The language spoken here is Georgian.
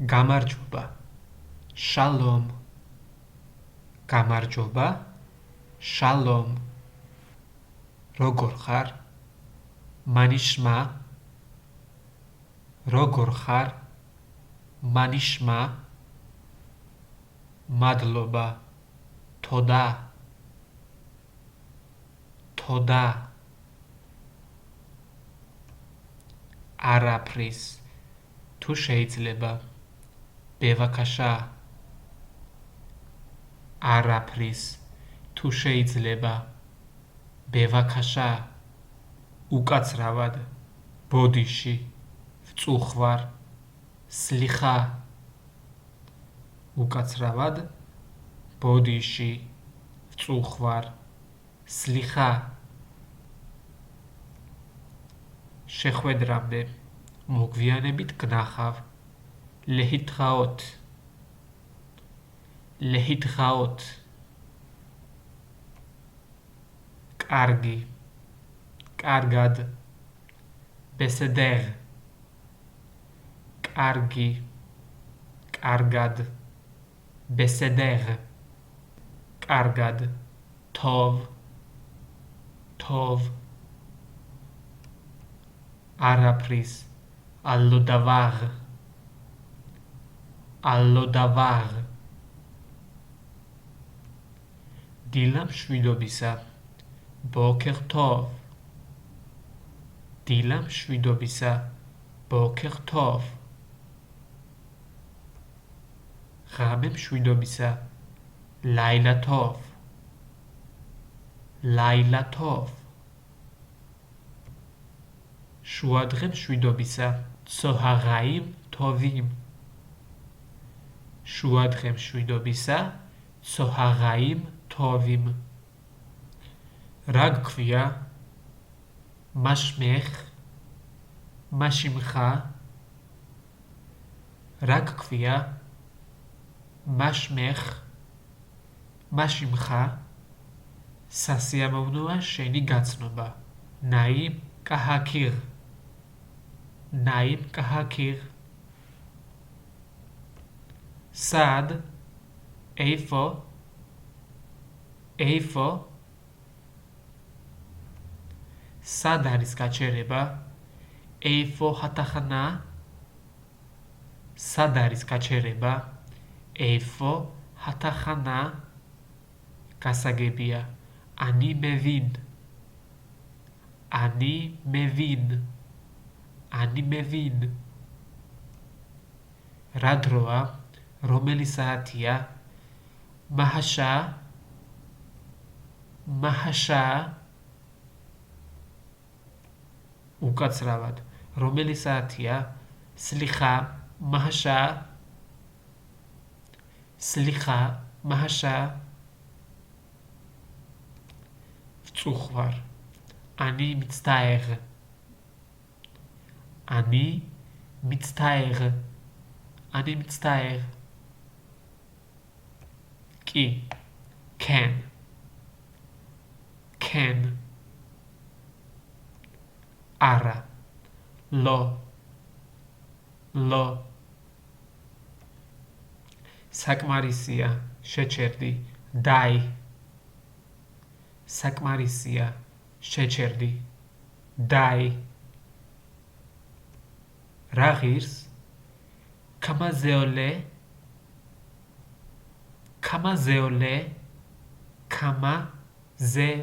გამარჯობა, შალომ, გამარჯობა, შალომ, როგორ ხარ, მანიშმა, როგორ ხარ, მანიშმა, მადლობა, თოდა, თოდა, არაფრის, თუ შეიძლება, ბევაქაშა, არაფრის, თუ შეიძლება, ბევაქაშა, უკაცრავად, ბოდიში, ვწუხვარ, სლიხა, უკაცრავად, ბოდიში, ვწუხვარ, სლიხა, შეხვედრამდე, მოგვიანებით გნახავ, ლეჰითღაოთ, ლეჰითღაოთ, კარგი, კარგად, ბესედერ, კარგი, კარგად, ბესედერ, კარგად, თოვ, თოვ, არაფრის, ალოდავაღ, ალოდავაღ, დილა მშვიდობისა, ბოქერ თოვ, დილა მშვიდობისა, ბოქერ თოვ, ღამე მშვიდობისა, ლაილა თოვ, ლაილა თოვ, შუადღე მშვიდობისა, ცოჰაღაიმ თოვიმ, შუადღე მშვიდობისა, ცოჰაღაიმ თოვიმ, რა გქვია, მაშმეხ, მაშიმხა, რა გქვია, მაშმეხ, მაშიმხა, სასიამოვნოა შენი გაცნობა, ნაიმ კაჰაქირ, ნაიმ კაჰაქირ, სად, ეიფო, ეიფო, სად არის გაჩერება, ეიფო ჰატახნა, სად არის გაჩერება, ეიფო ჰატახნა, გასაგებია, ანი მევინ, ანი მევინ, ანი მევინ, რა დროა, რომელი საათია, მაჰაშა, მაჰაშა, უკაცრავად, რომელი საათია, სლიხა, მაჰაშა, სლიხა, მაჰაშა, ვწუხვარ, ანი მიცდაეღ, ანი მიცდაეღ, ანი მიცდაეღ, კი, can, can, არა, ლო, ლო, საკმარისია, შეჩერდი, დაი, საკმარისია, შეჩერდი, დაი, რა ღირს, კამაზეოლე, კამაზეოლე, კამაზეოლე,